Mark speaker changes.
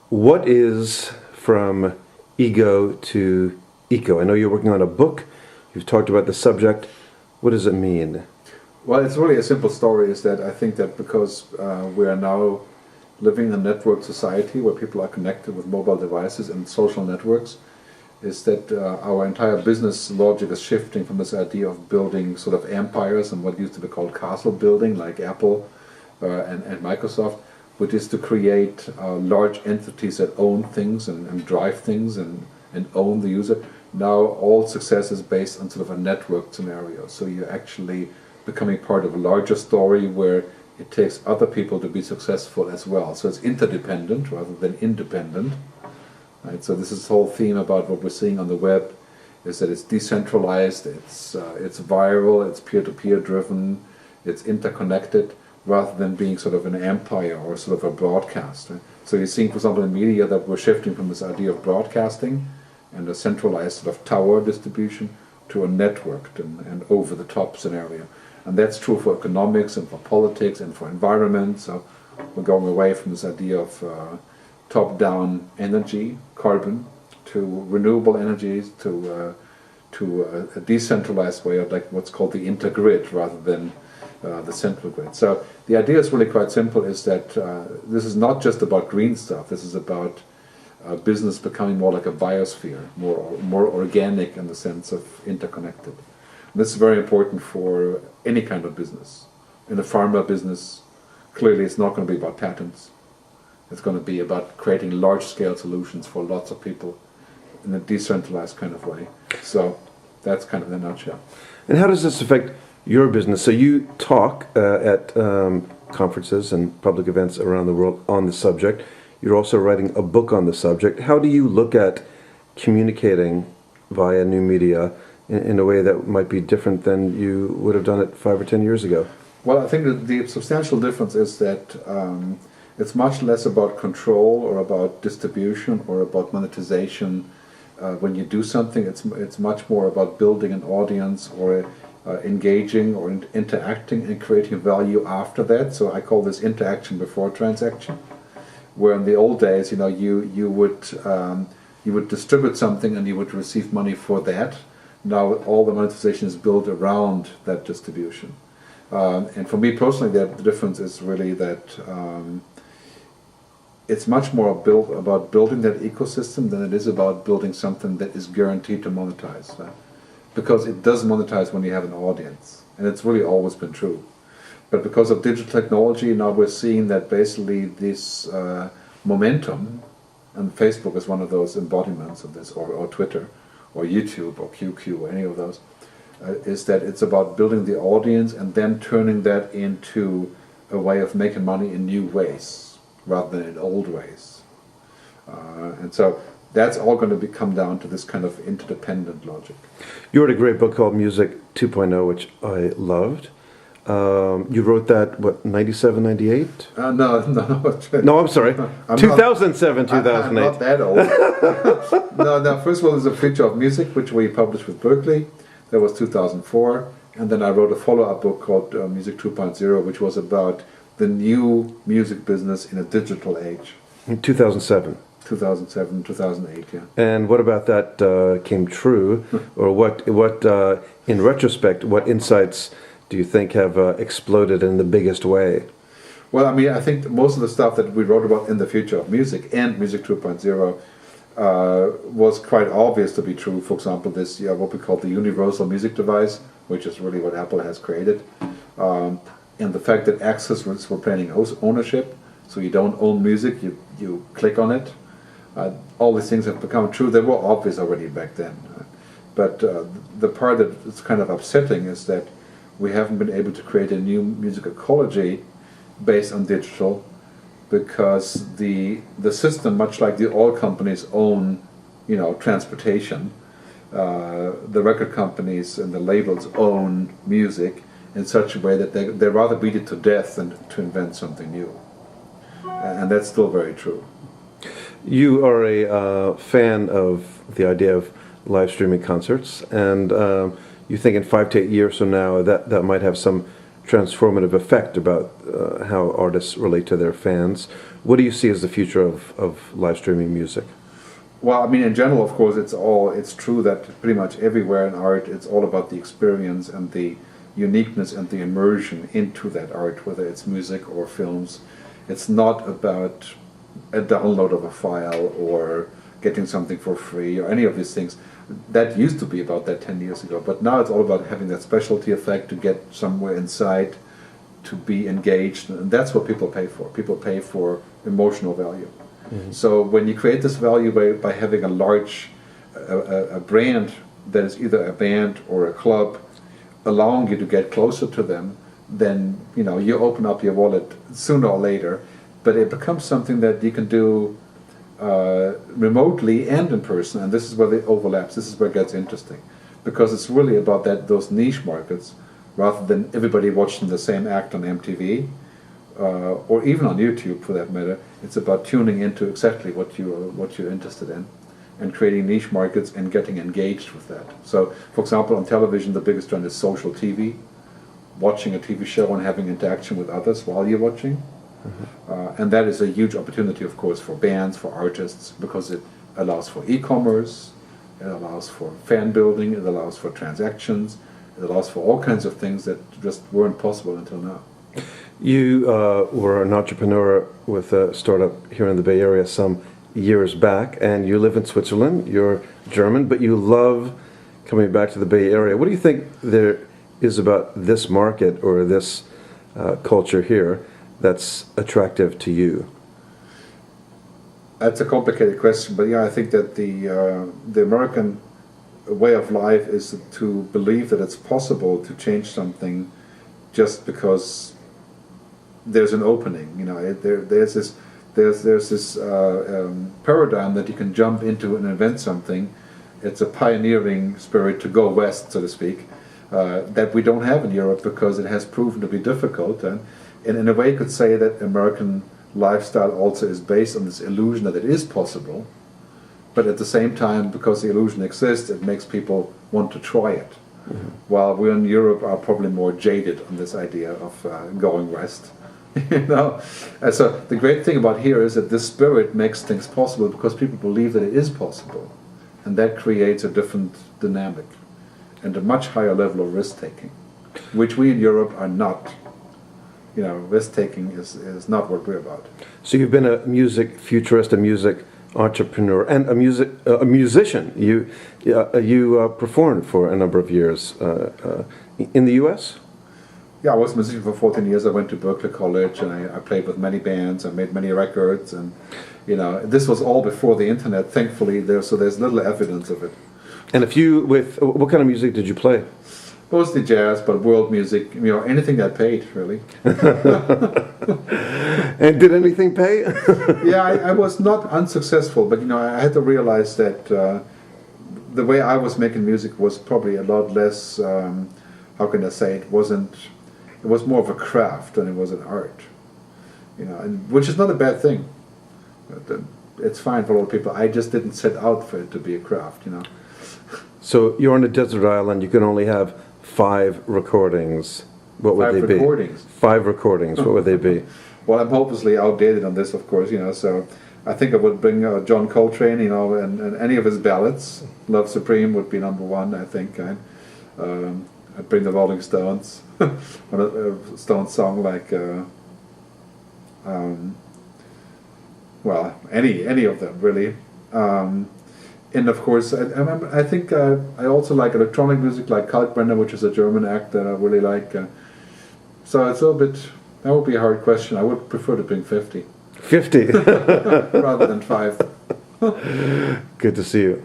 Speaker 1: What is from ego to eco? I know you're working on a book. You've talked about the subject. What does it mean?
Speaker 2: Well, it's really a simple story. Is that I think that because we are now living in a network society where people are connected with mobile devices and social networks, is that our entire business logic is shifting from this idea of building sort of empires and what used to be called castle building, like Apple and Microsoft, which is to create large entities that own things and drive things and own the user. Now all success is based on sort of a network scenario. So you're actually becoming part of a larger story where it takes other people to be successful as well. So it's interdependent rather than independent. Right? So this is the whole theme about what we're seeing on the web, is that it's decentralized, it's viral, it's peer-to-peer driven, it's interconnected, rather than being sort of an empire or sort of a broadcast. Right? So you're seeing, for example, in media that we're shifting from this idea of broadcasting and a centralized sort of tower distribution to a networked and over-the-top scenario. And that's true for economics and for politics and for environment. So we're going away from this idea of top-down energy, carbon, to renewable energies, to a decentralized way of like what's called the intergrid rather than the central grid. So the idea is really quite simple, is that this is not just about green stuff. This is about business becoming more like a biosphere, more organic in the sense of interconnected. And this is very important for any kind of business. In the pharma business, clearly it's not going to be about patents. It's going to be about creating large-scale solutions for lots of people in a decentralized kind of way. So that's kind of the nutshell.
Speaker 1: And how does this affect your business? So you talk at conferences and public events around the world on the subject. You're also writing a book on the subject. How do you look at communicating via new media in a way that might be different than you would have done it 5 or 10 years ago?
Speaker 2: Well, I think that the substantial difference is that it's much less about control or about distribution or about monetization. When you do something, it's much more about building an audience or engaging or interacting and creating value after that. So I call this interaction before transaction. Where in the old days, you would distribute something and you would receive money for that. Now all the monetization is built around that distribution. And for me personally, the difference is really that it's much more about building that ecosystem than it is about building something that is guaranteed to monetize. Because it does monetize when you have an audience, and it's really always been true. But because of digital technology, now we're seeing that basically this momentum, and Facebook is one of those embodiments of this, or Twitter, or YouTube, or QQ, or any of those, is that it's about building the audience and then turning that into a way of making money in new ways, rather than in old ways. And so that's all going to come down to this kind of interdependent logic.
Speaker 1: You wrote a great book called Music 2.0, which I loved. You wrote that, what, 97, 98?
Speaker 2: No.
Speaker 1: No, I'm sorry. 2007, 2008.
Speaker 2: I'm not that old. No, first of all, there's a Future of Music, which we published with Berkeley. That was 2004. And then I wrote a follow-up book called Music 2.0, which was about the new music business in a digital age.
Speaker 1: In 2007.
Speaker 2: 2007, 2008, yeah.
Speaker 1: And what about that came true? Or what in retrospect, what insights do you think have exploded in the biggest way?
Speaker 2: Well, I mean, I think most of the stuff that we wrote about in the Future of Music and Music 2.0 was quite obvious to be true. For example, this what we call the universal music device, which is really what Apple has created, and the fact that access was for planning ownership, so you don't own music, you click on it. All these things have become true. They were obvious already back then. But the part that is kind of upsetting is that we haven't been able to create a new music ecology based on digital, because the system, much like the oil companies own, transportation, the record companies and the labels own music in such a way that they rather beat it to death than to invent something new. And that's still very true.
Speaker 1: You are a fan of the idea of live streaming concerts, and you think in 5 to 8 years from now that might have some transformative effect about how artists relate to their fans. What do you see as the future of live streaming music?
Speaker 2: Well, I mean, in general, of course, it's true that pretty much everywhere in art, it's all about the experience and the uniqueness and the immersion into that art, whether it's music or films. It's not about a download of a file or getting something for free or any of these things. That used to be about that 10 years ago, but now it's all about having that specialty effect to get somewhere inside, to be engaged, and that's what people pay for. People pay for emotional value. Mm-hmm. So when you create this value by having a large a brand that is either a band or a club, allowing you to get closer to them, then you open up your wallet sooner or later, but it becomes something that you can do remotely and in person, and this is where it overlaps. This is where it gets interesting, because it's really about those niche markets, rather than everybody watching the same act on MTV or even on YouTube for that matter. It's about tuning into exactly what you're interested in, and creating niche markets and getting engaged with that. So, for example, on television, the biggest trend is social TV, watching a TV show and having interaction with others while you're watching. Mm-hmm. And that is a huge opportunity, of course, for bands, for artists, because it allows for e-commerce, it allows for fan building, it allows for transactions, it allows for all kinds of things that just weren't possible until now.
Speaker 1: You were an entrepreneur with a startup here in the Bay Area some years back, and you live in Switzerland. You're German, but you love coming back to the Bay Area. What do you think there is about this market or this culture here that's attractive to you?
Speaker 2: That's a complicated question, but yeah, I think that the American way of life is to believe that it's possible to change something just because there's an opening. There's this paradigm that you can jump into and invent something. It's a pioneering spirit to go west, so to speak, that we don't have in Europe because it has proven to be difficult. And in a way, you could say that American lifestyle also is based on this illusion that it is possible, but at the same time, because the illusion exists, it makes people want to try it. Mm-hmm. While we in Europe are probably more jaded on this idea of going west. And so the great thing about here is that this spirit makes things possible because people believe that it is possible, and that creates a different dynamic and a much higher level of risk-taking, which we in Europe are not. Risk-taking is not what we're about.
Speaker 1: So you've been a music futurist, a music entrepreneur, and a musician. You performed for a number of years in the U.S.?
Speaker 2: Yeah, I was a musician for 14 years. I went to Berklee College, and I played with many bands. I made many records, and this was all before the internet. Thankfully, there's little evidence of it.
Speaker 1: And what kind of music did you play?
Speaker 2: Mostly jazz, but world music. Anything that paid, really.
Speaker 1: And did anything pay?
Speaker 2: Yeah, I was not unsuccessful, but I had to realize that the way I was making music was probably a lot less. How can I say it? It was more of a craft than it was an art, and which is not a bad thing. It's fine for a lot of people. I just didn't set out for it to be a craft,
Speaker 1: So you're on a desert island. You can only have 5 recordings. What would they be?
Speaker 2: 5 recordings.
Speaker 1: 5 recordings. What would they be?
Speaker 2: Well, I'm hopelessly outdated on this, of course. So I think I would bring John Coltrane, and any of his ballads. Love Supreme would be number 1, I think. I'd bring the Rolling Stones, on a Stones song like, any of them really, and of course I think I also like electronic music like Kalkbrenner, which is a German act that I really like. So it's a little bit. That would be a hard question. I would prefer to bring 50.
Speaker 1: 50
Speaker 2: rather than 5.
Speaker 1: Good to see you.